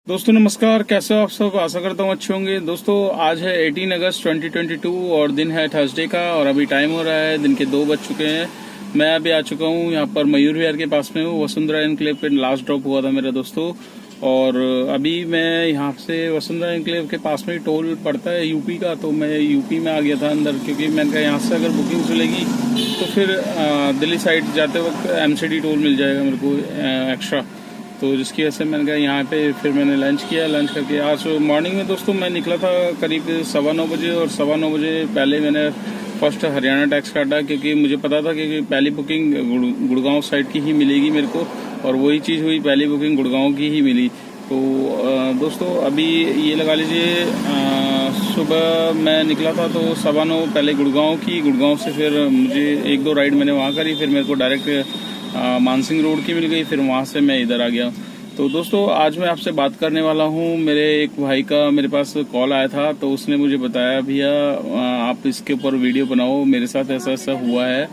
दोस्तों नमस्कार, कैसे हो आप सब। आशा करता हूँ अच्छे होंगे। दोस्तों आज है 18 अगस्त 2022 और दिन है थर्सडे का और अभी टाइम हो रहा है दिन के 2 बज चुके हैं। मैं अभी आ चुका हूँ यहाँ पर मयूर विहार के पास में हूँ। वसुंधरा एनक्लेव पे लास्ट ड्रॉप हुआ था मेरा दोस्तों। और अभी मैं यहाँ से वसुंधरा एनक्लेव के पास में ही टोल पड़ता है यूपी का, तो मैं यूपी में आ गया था अंदर, क्योंकि मैंने कहा यहाँ से अगर बुकिंग चलेगी तो फिर दिल्ली साइड जाते वक्त एमसीडी टोल मिल जाएगा मेरे को एक्स्ट्रा। तो जिसकी वजह से मैंने कहा यहाँ पे फिर मैंने लंच किया। लंच करके आज मॉर्निंग में दोस्तों मैं निकला था करीब 9:15 बजे, और 9:15 बजे पहले मैंने फर्स्ट हरियाणा टैक्स काटा, क्योंकि मुझे पता था कि पहली बुकिंग गुड़गांव साइड की ही मिलेगी मेरे को, और वही चीज़ हुई, पहली बुकिंग गुड़गांव की ही मिली। तो दोस्तों अभी ये लगा लीजिए सुबह मैं निकला था तो 9:15 पहले गुड़गांव की, गुड़गांव से फिर मुझे 1-2 राइड मैंने वहाँ करी, फिर मेरे को डायरेक्ट मानसिंह रोड की मिल गई, फिर वहाँ से मैं इधर आ गया। तो दोस्तों आज मैं आपसे बात करने वाला हूँ। मेरे एक भाई का मेरे पास कॉल आया था, तो उसने मुझे बताया भैया आप इसके ऊपर वीडियो बनाओ, मेरे साथ ऐसा ऐसा हुआ है।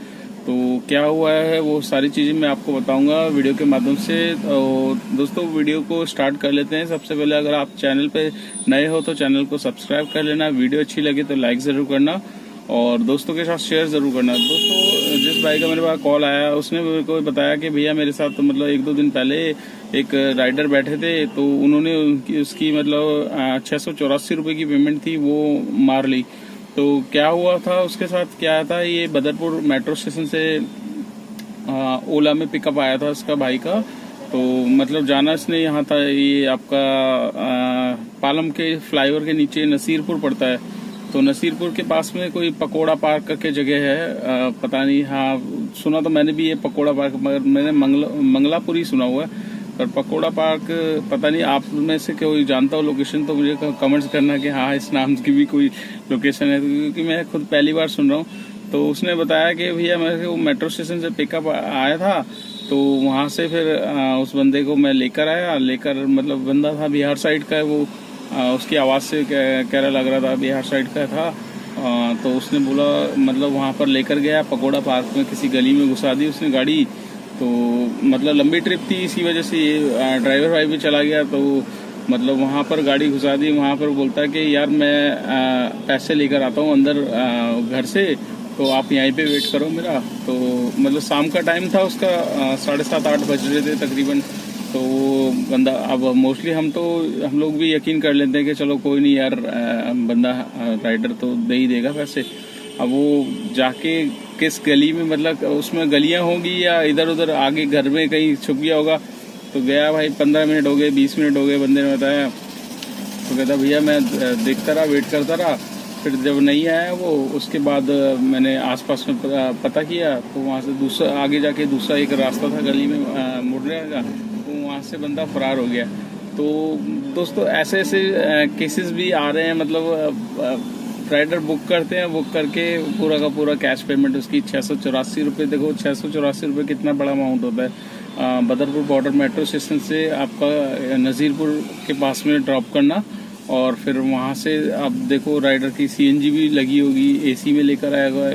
तो क्या हुआ है वो सारी चीज़ें मैं आपको बताऊंगा वीडियो के माध्यम से। तो दोस्तों वीडियो को स्टार्ट कर लेते हैं। सबसे पहले अगर आप चैनल पे नए हो तो चैनल को सब्सक्राइब कर लेना, वीडियो अच्छी लगे तो लाइक ज़रूर करना और दोस्तों के साथ शेयर ज़रूर करना। दोस्तों जिस भाई का मेरे पास कॉल आया उसने मेरे को बताया कि भैया मेरे साथ मतलब 1-2 दिन पहले एक राइडर बैठे थे, तो उन्होंने उसकी मतलब 684 रुपये की पेमेंट थी वो मार ली। तो क्या हुआ था उसके साथ, क्या था, ये बदरपुर मेट्रो स्टेशन से ओला में पिकअप आया था इसका भाई का। तो मतलब जाना इसने यहाँ था, ये आपका पालम के फ्लाईओवर के नीचे नसीरपुर पड़ता है। तो नसीरपुर के पास में कोई पकोड़ा पार्क करके जगह है, पता नहीं, हाँ सुना तो मैंने भी ये पकोड़ा पार्क, मगर मैंने मंगलापुरी सुना हुआ है, पर पकोड़ा पार्क पता नहीं। आप में से कोई जानता हो लोकेशन तो मुझे कमेंट्स करना कि हाँ इस नाम की भी कोई लोकेशन है, क्योंकि मैं खुद पहली बार सुन रहा हूँ। तो उसने बताया कि भैया मेरे को मेट्रो स्टेशन से पिकअप आया था, तो वहाँ से फिर उस बंदे को मैं लेकर मतलब बंदा था बिहार साइड का है वो, उसकी आवाज़ से कह रहा लग रहा था बिहार साइड का था। तो उसने बोला मतलब वहाँ पर लेकर गया पकोड़ा पार्क में, किसी गली में घुसा दी उसने गाड़ी। तो मतलब लंबी ट्रिप थी, इसी वजह से ये ड्राइवर भाई भी चला गया। तो मतलब वहाँ पर गाड़ी घुसा दी, वहाँ पर बोलता है कि यार मैं पैसे लेकर आता हूँ अंदर घर से, तो आप यहीं पे वेट करो मेरा। तो मतलब शाम का टाइम था उसका, 7:30-8 बज रहे थे तकरीबन। तो बंदा, अब मोस्टली हम लोग भी यकीन कर लेते हैं कि चलो कोई नहीं यार, बंदा राइडर तो दे ही देगा पैसे। अब वो जाके किस गली में, मतलब उसमें गलियां होंगी या इधर उधर आगे घर में कहीं छुप गया होगा। तो गया भाई, 15 मिनट हो गए, 20 मिनट हो गए, बंदे ने बताया। तो कहता भैया मैं देखता रहा, वेट करता रहा, फिर जब नहीं आया वो, उसके बाद मैंने आसपास में पता किया, तो वहाँ से दूसरा आगे जाके दूसरा एक रास्ता था गली में मुड़ने का, तो वहाँ से बंदा फरार हो गया। तो दोस्तों ऐसे ऐसे केसेस भी आ रहे हैं, मतलब राइडर बुक करते हैं, बुक करके पूरा का पूरा कैश पेमेंट उसकी 684 रुपये। देखो 684 रुपये कितना बड़ा अमाउंट होता है। बदरपुर बॉर्डर मेट्रो स्टेशन से आपका नज़ीरपुर के पास में ड्रॉप करना, और फिर वहाँ से आप देखो राइडर की सीएनजी भी लगी होगी, एसी में लेकर आएगा,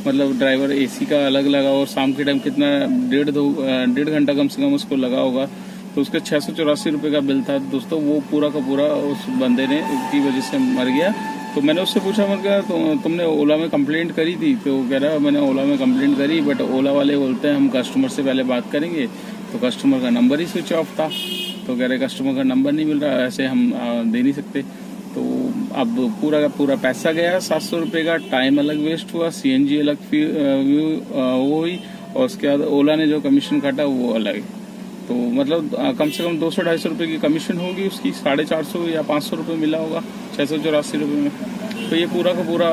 मतलब ड्राइवर एसी का अलग लगा, और शाम के टाइम कितना 1.5 घंटा कम से कम उसको लगा होगा। तो उसका 684 रुपये का बिल था दोस्तों, वो पूरा का पूरा उस बंदे ने की वजह से मर गया। तो मैंने उससे पूछा, मैं क्या तो तुमने ओला में कंप्लेंट करी थी? तो कह रहा मैंने ओला में कंप्लेंट करी, बट ओला वाले बोलते हैं हम कस्टमर से पहले बात करेंगे। तो कस्टमर का नंबर ही स्विच ऑफ था, तो कह रहे कस्टमर का नंबर नहीं मिल रहा, ऐसे हम दे नहीं सकते। तो अब पूरा का पूरा पैसा गया 700 रुपये का, टाइम अलग वेस्ट हुआ, सीएनजी अलग वो हुई, और उसके बाद ओला ने जो कमीशन काटा वो अलग। तो मतलब कम से कम 200-250 रुपये की कमीशन होगी उसकी, 450 या 500 रुपये मिला होगा 684 रुपये में। तो ये पूरा का पूरा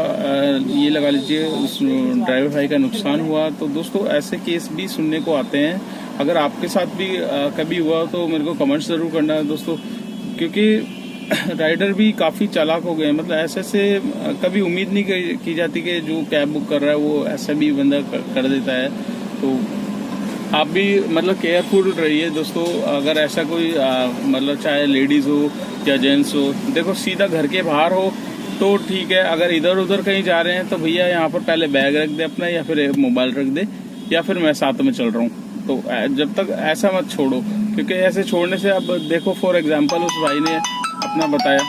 ये लगा लीजिए उस ड्राइवर भाई का नुकसान हुआ। तो दोस्तों ऐसे केस भी सुनने को आते हैं, अगर आपके साथ भी कभी हुआ तो मेरे को कमेंट्स ज़रूर करना है दोस्तों, क्योंकि राइडर भी काफ़ी चालाक हो गए हैं। मतलब ऐसे से कभी उम्मीद नहीं की जाती कि जो कैब बुक कर रहा है वो ऐसा भी बंदा कर देता है। तो आप भी मतलब केयरफुल रहिए दोस्तों। अगर ऐसा कोई मतलब चाहे लेडीज़ हो या जेंट्स हो, देखो सीधा घर के बाहर हो तो ठीक है, अगर इधर उधर कहीं जा रहे हैं तो भैया यहाँ पर पहले बैग रख दे अपना, या फिर मोबाइल रख दे, या फिर मैं साथ में चल रहा हूँ। तो जब तक ऐसा मत छोड़ो। क्योंकि ऐसे छोड़ने से, अब देखो फॉर एग्जांपल उस भाई ने अपना बताया।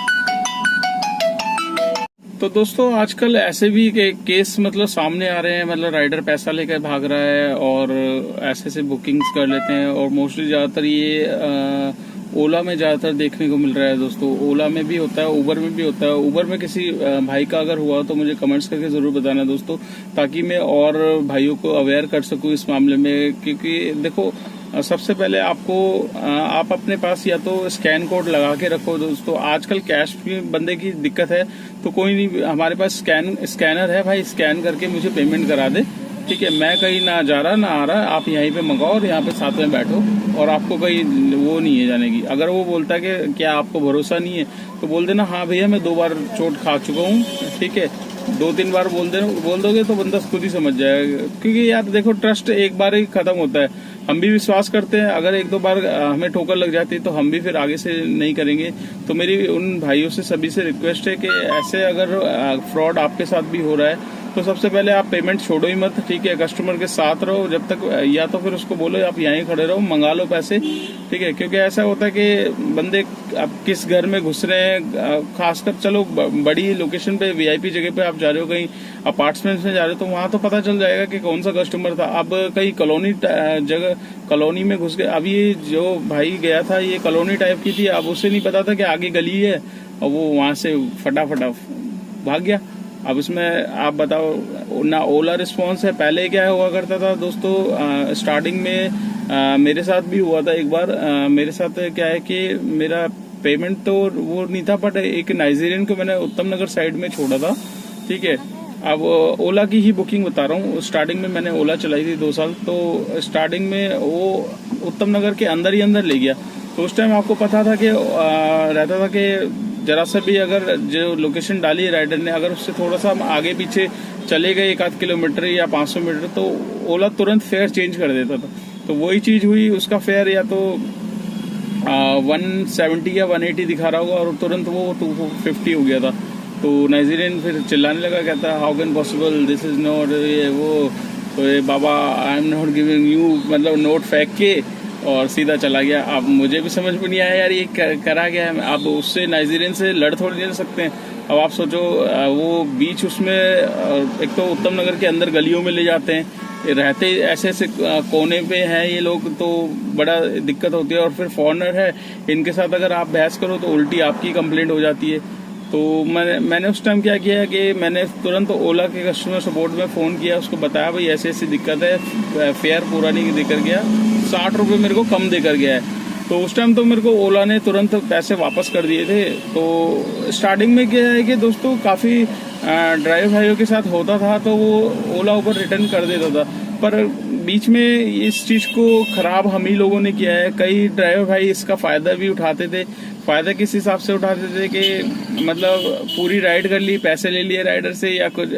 तो दोस्तों आजकल ऐसे भी केस मतलब सामने आ रहे हैं, मतलब राइडर पैसा लेकर भाग रहा है और ऐसे से बुकिंग्स कर लेते हैं। और मोस्टली ज़्यादातर ये ओला में ज़्यादातर देखने को मिल रहा है दोस्तों। ओला में भी होता है, उबर में भी होता है। उबर में किसी भाई का अगर हुआ तो मुझे कमेंट्स करके ज़रूर बताना दोस्तों, ताकि मैं और भाइयों को अवेयर कर सकूं इस मामले में। क्योंकि देखो, सबसे पहले आपको आप अपने पास या तो स्कैन कोड लगा के रखो दोस्तों। आजकल कैश भी बंदे की दिक्कत है, तो कोई नहीं, हमारे पास स्कैनर है भाई, स्कैन करके मुझे पेमेंट करा दे, ठीक है। मैं कहीं ना जा रहा ना आ रहा, आप यहीं पे मंगाओ और यहाँ पे साथ में बैठो, और आपको कहीं वो नहीं है जाने की। अगर वो बोलता है कि क्या आपको भरोसा नहीं है, तो बोल देना हाँ भैया मैं 2 बार चोट खा चुका हूँ, ठीक है। 2-3 बार बोल दोगे तो बंदा खुद ही समझ जाएगा। क्योंकि यार देखो, ट्रस्ट एक बार ही खत्म होता है। हम भी विश्वास करते हैं, अगर 1-2 बार हमें ठोकर लग जाती है तो हम भी फिर आगे से नहीं करेंगे। तो मेरी उन भाइयों से सभी से रिक्वेस्ट है कि ऐसे अगर फ्रॉड आपके साथ भी हो रहा है तो सबसे पहले आप पेमेंट छोड़ो ही मत, ठीक है। कस्टमर के साथ रहो जब तक, या तो फिर उसको बोलो आप यहीं खड़े रहो, मंगा लो पैसे, ठीक है। क्योंकि ऐसा होता है कि बंदे अब किस घर में घुस रहे हैं, खासकर चलो बड़ी लोकेशन पे, वीआईपी जगह पे आप जा रहे हो, कहीं अपार्टमेंट्स में जा रहे हो, तो वहां तो पता चल जाएगा कि कौन सा कस्टमर था। अब कहीं कॉलोनी में घुस गए। अब ये जो भाई गया था ये कॉलोनी टाइप की थी, अब उसे नहीं पता था कि आगे गली है, और वो वहां से फटाफट भाग गया। अब इसमें आप बताओ ना, ओला रिस्पॉन्स है। पहले क्या हुआ करता था दोस्तों, स्टार्टिंग में मेरे साथ भी हुआ था एक बार। मेरे साथ क्या है कि मेरा पेमेंट तो वो नहीं था, बट एक नाइजीरियन को मैंने उत्तम नगर साइड में छोड़ा था, ठीक है। अब ओला की ही बुकिंग बता रहा हूँ। स्टार्टिंग में मैंने ओला चलाई थी 2 साल, तो स्टार्टिंग में वो उत्तम नगर के अंदर ही अंदर ले गया। तो उस टाइम आपको पता था कि रहता था कि जरा सा भी अगर जो लोकेशन डाली है राइडर ने, अगर उससे थोड़ा सा हम आगे पीछे चले गए 1-8 किलोमीटर या 500 मीटर, तो ओला तुरंत फेयर चेंज कर देता था। तो वही चीज हुई, उसका फेयर या तो 170 या 180 दिखा रहा होगा और तुरंत वो 250 हो गया था। तो नाइजीरियन फिर चिल्लाने लगा, कहता how can possible, this is not ये वो, तो ये बाबा I am not giving you, मतलब नोट फेंक के और सीधा चला गया। अब मुझे भी समझ में नहीं आया यार ये करा गया है। अब उससे नाइजीरियन से लड़ थोड़ी नहीं सकते हैं। अब आप सोचो, वो बीच उसमें एक तो उत्तम नगर के अंदर गलियों में ले जाते हैं, रहते ऐसे ऐसे कोने पे हैं ये लोग, तो बड़ा दिक्कत होती है। और फिर फॉरेनर है, इनके साथ अगर आप बहस करो तो उल्टी आपकी कंप्लेंट हो जाती है। तो मैंने उस टाइम क्या किया कि मैंने तुरंत ओला के कस्टमर सपोर्ट में फ़ोन किया, उसको बताया भाई ऐसी ऐसी दिक्कत है, फेयर पूरा नहीं देकर गया, 60 रुपये मेरे को कम देकर गया है। तो उस टाइम तो मेरे को ओला ने तुरंत पैसे वापस कर दिए थे। तो स्टार्टिंग में क्या है कि दोस्तों काफ़ी ड्राइवर भाइयों के साथ होता था, तो वो ओला ऊपर रिटर्न कर देता था। पर बीच में इस चीज़ को ख़राब हम ही लोगों ने किया है। कई ड्राइवर भाई इसका फ़ायदा भी उठाते थे। फ़ायदा किस हिसाब से उठाते थे कि मतलब पूरी राइड कर ली, पैसे ले लिए राइडर से, या कुछ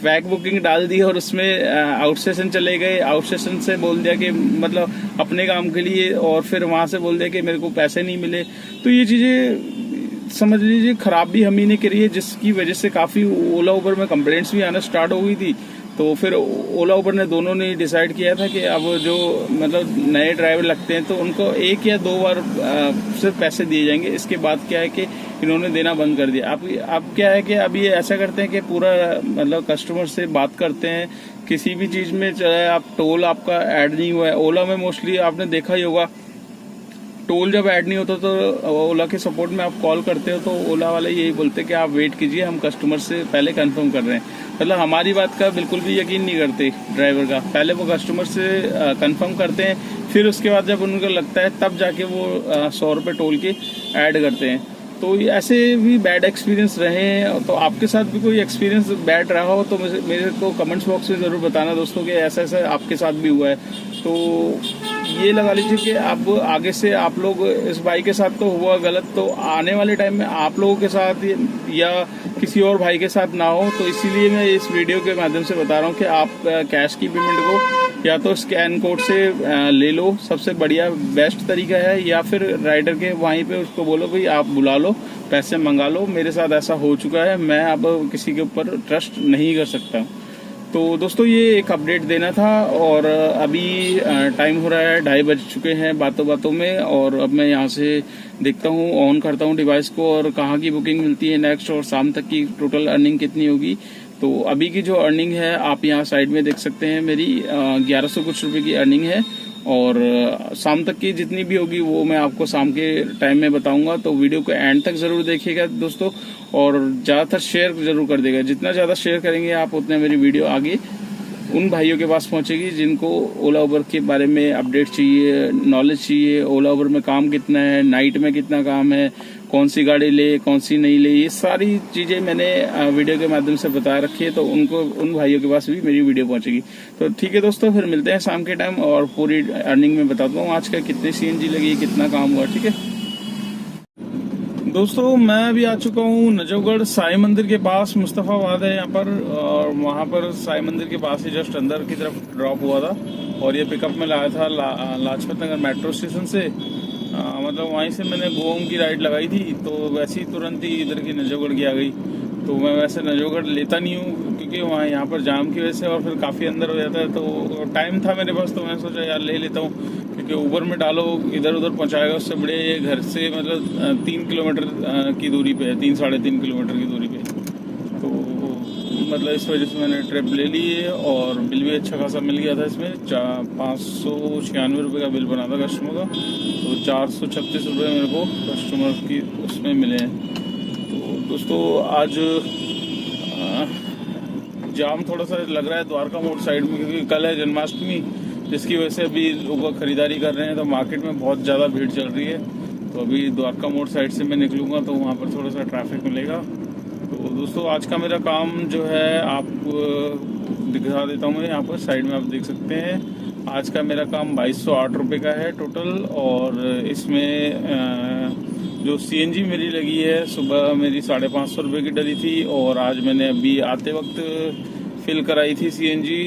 फैक बुकिंग डाल दी और उसमें आउट स्टेशन चले गए, आउट स्टेशन से बोल दिया कि मतलब अपने काम के लिए, और फिर वहां से बोल दिया कि मेरे को पैसे नहीं मिले। तो ये चीज़ें समझ लीजिए खराब भी हम ही ने करी है, जिसकी वजह से काफ़ी ओला उबर में कंप्लेंट्स भी आना स्टार्ट हो गई थी। तो फिर ओला उबर ने दोनों ने डिसाइड किया था कि अब जो मतलब नए ड्राइवर लगते हैं तो उनको 1 या 2 बार सिर्फ पैसे दिए जाएंगे। इसके बाद क्या है कि इन्होंने देना बंद कर दिया। अब क्या है कि अब ये ऐसा करते हैं कि पूरा मतलब कस्टमर से बात करते हैं किसी भी चीज़ में, चाहे आप टोल आपका ऐड नहीं हुआ है। ओला में मोस्टली आपने देखा ही होगा, टोल जब ऐड नहीं होता तो ओला के सपोर्ट में आप कॉल करते हो तो ओला वाले यही बोलते हैं कि आप वेट कीजिए, हम कस्टमर से पहले कंफर्म कर रहे हैं। मतलब हमारी बात का बिल्कुल भी यकीन नहीं करते ड्राइवर का, पहले वो कस्टमर से कंफर्म करते हैं, फिर उसके बाद जब उनको लगता है तब जाके वो 100 रुपये टोल के ऐड करते हैं। तो ऐसे भी बैड एक्सपीरियंस रहे हैं। तो आपके साथ भी कोई एक्सपीरियंस बैड रहा हो तो मेरे को कमेंट्स बॉक्स में ज़रूर बताना दोस्तों कि ऐसा ऐसा आपके साथ भी हुआ है। तो ये लगा लीजिए कि अब आगे से आप लोग, इस भाई के साथ तो हुआ गलत, तो आने वाले टाइम में आप लोगों के साथ या किसी और भाई के साथ ना हो। तो इसीलिए मैं इस वीडियो के माध्यम से बता रहा हूँ कि आप कैश की पेमेंट को या तो स्कैन कोड से ले लो, सबसे बढ़िया बेस्ट तरीका है, या फिर राइडर के वहीं पे उसको बोलो भाई आप बुला लो, पैसे मंगा लो, मेरे साथ ऐसा हो चुका है, मैं अब किसी के ऊपर ट्रस्ट नहीं कर सकता। तो दोस्तों ये एक अपडेट देना था। और अभी टाइम हो रहा है 2:30 बज चुके हैं बातों बातों में। और अब मैं यहाँ से देखता हूँ, ऑन करता हूँ डिवाइस को और कहाँ की बुकिंग मिलती है नेक्स्ट, और शाम तक की टोटल अर्निंग कितनी होगी। तो अभी की जो अर्निंग है आप यहाँ साइड में देख सकते हैं, मेरी 1100 कुछ रुपए की अर्निंग है। और शाम तक की जितनी भी होगी वो मैं आपको शाम के टाइम में बताऊंगा। तो वीडियो को एंड तक जरूर देखिएगा दोस्तों, और ज़्यादातर शेयर जरूर कर देगा। जितना ज़्यादा शेयर करेंगे आप उतने मेरी वीडियो आगे उन भाइयों के पास पहुंचेगी जिनको ओला उबर के बारे में अपडेट चाहिए, नॉलेज चाहिए। ओला उबर में काम कितना है, नाइट में कितना काम है, कौन सी गाड़ी ले कौन सी नहीं ले, ये सारी चीजें मैंने वीडियो के माध्यम से बता रखी है। तो उनको उन भाइयों के पास भी मेरी वीडियो पहुंचेगी। तो ठीक है दोस्तों, फिर मिलते हैं शाम के टाइम और पूरी अर्निंग में बताता हूँ आज का कितनी सीएनजी लगी, कितना काम हुआ। ठीक है दोस्तों, मैं अभी आ चुका हूँ नजफगढ़ साई मंदिर के पास। मुस्तफाबाद है यहाँ पर, और वहाँ पर साई मंदिर के पास ही जस्ट अंदर की तरफ ड्रॉप हुआ था। और ये पिकअप में लाया था लाजपत नगर मेट्रो स्टेशन से। मतलब वहीं से मैंने गोम की राइड लगाई थी, तो वैसे ही तुरंत ही इधर की नजफगढ़ की आ गई। तो मैं वैसे नजफगढ़ लेता नहीं हूँ क्योंकि वहाँ यहाँ पर जाम की वजह से और फिर काफ़ी अंदर हो जाता है। तो टाइम था मेरे पास, तो मैं सोचा यार ले लेता हूँ, क्योंकि ऊबर में डालो इधर उधर पहुँचाएगा, उससे बड़े घर से मतलब 3 किलोमीटर की दूरी पे है, 3-3.5 किलोमीटर की दूरी पे। तो मतलब इस वजह से मैंने ट्रिप ले ली है। और बिल भी अच्छा खासा मिल गया था इसमें। 596 रुपये का बिल बना था कस्टमर का, तो 436 रुपये मेरे को कस्टमर की उसमें मिले हैं। तो दोस्तों आज जाम थोड़ा सा लग रहा है द्वारका मोड़ साइड में, क्योंकि कल है जन्माष्टमी, जिसकी वजह से अभी लोग खरीदारी कर रहे हैं। तो मार्केट में बहुत ज़्यादा भीड़ चल रही है। तो अभी द्वारका मोड़ साइड से मैं निकलूँगा तो वहाँ पर थोड़ा सा ट्रैफिक मिलेगा। तो दोस्तों आज का मेरा काम जो है आप दिखा देता हूँ मैं, यहाँ पर साइड में आप देख सकते हैं। आज का मेरा काम 2208 रुपये का है टोटल। और इसमें जो सीएनजी मेरी लगी है, सुबह मेरी 550 रुपये की डली थी, और आज मैंने अभी आते वक्त फिल कराई थी सीएनजी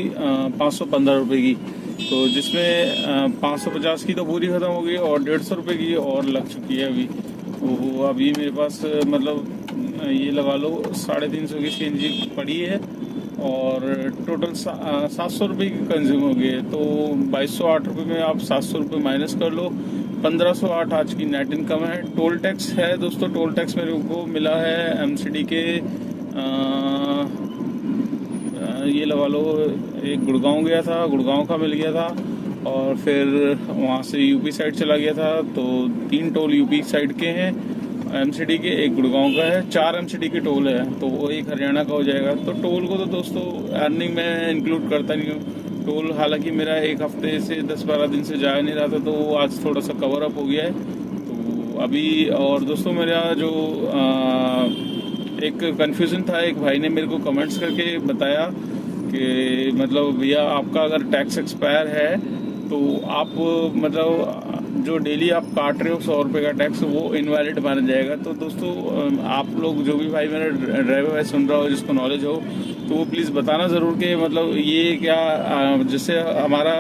515 रुपये की। तो जिसमें 550 की तो पूरी ख़त्म हो गई और 150 रुपये की और लग चुकी है अभी। तो अभी मेरे पास मतलब ये लगा लो 350 की सीएनजी पड़ी है, और टोटल 700 रुपये की कंज्यूम हो गई है। तो 2208 रुपये में आप 700 रुपये माइनस कर लो, 1508 आज की नेट इनकम है। टोल टैक्स है दोस्तों, टोल टैक्स मेरे को मिला है एमसीडी के ये लगा लो, एक गुड़गांव गया था, गुड़गांव का मिल गया था, और फिर वहाँ से यूपी साइड चला गया था। तो 3 टोल यूपी साइड के हैं एमसीडी के, एक गुड़गांव का है, 4 एमसीडी के टोल है, तो वो एक हरियाणा का हो जाएगा। तो टोल को तो दोस्तों अर्निंग में इंक्लूड करता नहीं हूँ टोल। हालांकि मेरा एक हफ्ते से 10-12 दिन से जा नहीं रहा था, तो आज थोड़ा सा कवर अप हो गया है। तो अभी और दोस्तों मेरा जो एक कन्फ्यूज़न था, एक भाई ने मेरे को कमेंट्स करके बताया कि मतलब भैया आपका अगर टैक्स एक्सपायर है तो आप मतलब जो डेली आप काट रहे हो 100 रुपये का टैक्स, वो इनवैलिड माना जाएगा। तो दोस्तों आप लोग जो भी भाई मेरा ड्राइवर भाई सुन रहा हो, जिसको नॉलेज हो, तो वो प्लीज़ बताना ज़रूर कि मतलब ये क्या जैसे हमारा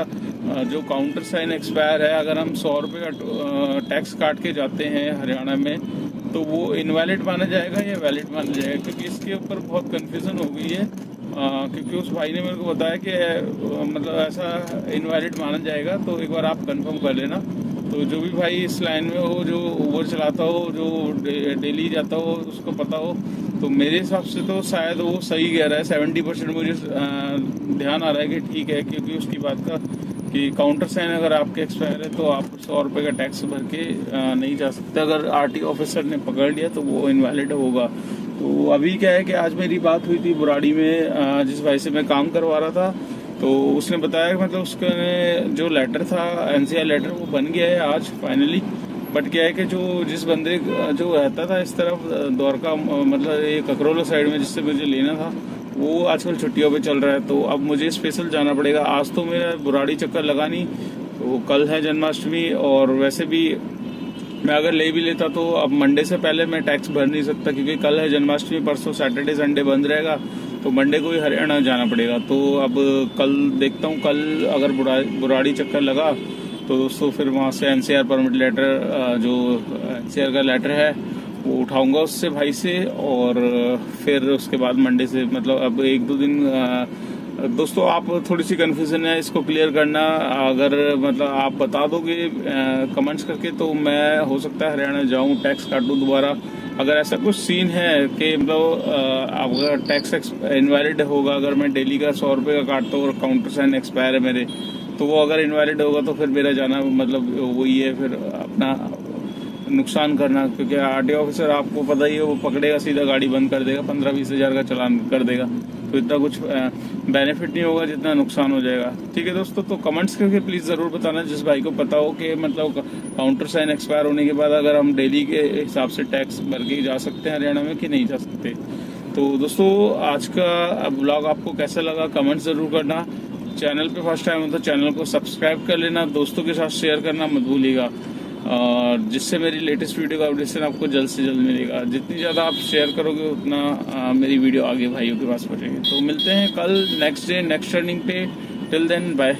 जो काउंटर साइन एक्सपायर है, अगर हम 100 रुपये का टैक्स काट के जाते हैं हरियाणा में, तो वो इनवैलिड माना जाएगा या वैलिड माना जाएगा? क्योंकि इसके ऊपर बहुत कन्फ्यूज़न हो गई है। क्योंकि उस भाई ने मेरे को बताया कि मतलब ऐसा इनवैलिड माना जाएगा, तो एक बार आप कंफर्म कर लेना। तो जो भी भाई इस लाइन में हो, जो ऊबर चलाता हो, जो डेली जाता हो, उसको पता हो, तो मेरे हिसाब से तो शायद वो सही कह रहा है। 70% मुझे ध्यान आ रहा है कि ठीक है, क्योंकि उसकी बात का कि काउंटर साइन अगर आपके एक्सपायर है तो आप 100 रुपये का टैक्स भर के नहीं जा सकते। अगर आरटी ऑफिसर ने पकड़ लिया तो वो इनवैलिड होगा। तो अभी क्या है कि आज मेरी बात हुई थी बुराड़ी में, जिस भाई से मैं काम करवा रहा था, तो उसने बताया कि मतलब उसका जो लेटर था एनसीआर लेटर, वो बन गया है आज फाइनली। बट क्या है कि जो जिस बंदे जो रहता था इस तरफ द्वारका मतलब ये ककरोला साइड में, जिससे मुझे लेना था, वो आजकल छुट्टियों पे चल रहा है। तो अब मुझे स्पेशल जाना पड़ेगा। आज तो मेरा बुराड़ी चक्कर लगा नहीं, तो कल है जन्माष्टमी, और वैसे भी मैं अगर ले भी लेता तो अब मंडे से पहले मैं टैक्स भर नहीं सकता, क्योंकि कल है जन्माष्टमी, परसों सैटरडे संडे बंद रहेगा, तो मंडे को ही हरियाणा जाना पड़ेगा। तो अब कल देखता हूँ, कल अगर बुराड़ी चक्कर लगा तो दोस्तों फिर वहाँ से एनसीआर परमिट लेटर, जो एनसीआर का लेटर है, वो उठाऊंगा उससे भाई से, और फिर उसके बाद मंडे से मतलब अब 1-2 दिन दोस्तों आप थोड़ी सी कन्फ्यूजन है, इसको क्लियर करना अगर मतलब आप बता दोगे कमेंट्स करके तो मैं हो सकता है हरियाणा जाऊं, टैक्स काटूं दोबारा। अगर ऐसा कुछ सीन है कि मतलब अगर टैक्स इनवैलिड होगा, अगर मैं डेली का 100 रुपये का काटता हूँ और काउंटर साइन एक्सपायर है मेरे, तो वो अगर इनवैलिड होगा तो फिर मेरा जाना मतलब वही है, फिर अपना नुकसान करना, क्योंकि आरटीओ ऑफिसर आपको पता ही है वो पकड़ेगा, सीधा गाड़ी बंद कर देगा, 15-20 हज़ार का चालान कर देगा। तो इतना कुछ बेनिफिट नहीं होगा जितना नुकसान हो जाएगा। ठीक है दोस्तों, तो कमेंट्स करके प्लीज़ ज़रूर बताना जिस भाई को पता हो कि मतलब काउंटर साइन एक्सपायर होने के बाद अगर हम डेली के हिसाब से टैक्स भर के जा सकते हैं हरियाणा में कि नहीं जा सकते। तो दोस्तों आज का ब्लॉग आपको कैसा लगा कमेंट ज़रूर करना। चैनल पे फर्स्ट टाइम हो तो चैनल को सब्सक्राइब कर लेना, दोस्तों के साथ शेयर करना मत भूलिएगा, और जिससे मेरी लेटेस्ट वीडियो का अपडेशन आपको जल्द से जल्द मिलेगा। जितनी ज़्यादा आप शेयर करोगे उतना मेरी वीडियो आगे भाइयों के पास पहुँचेगी। तो मिलते हैं कल नेक्स्ट डे नेक्स्ट टर्निंग पे। Till then bye.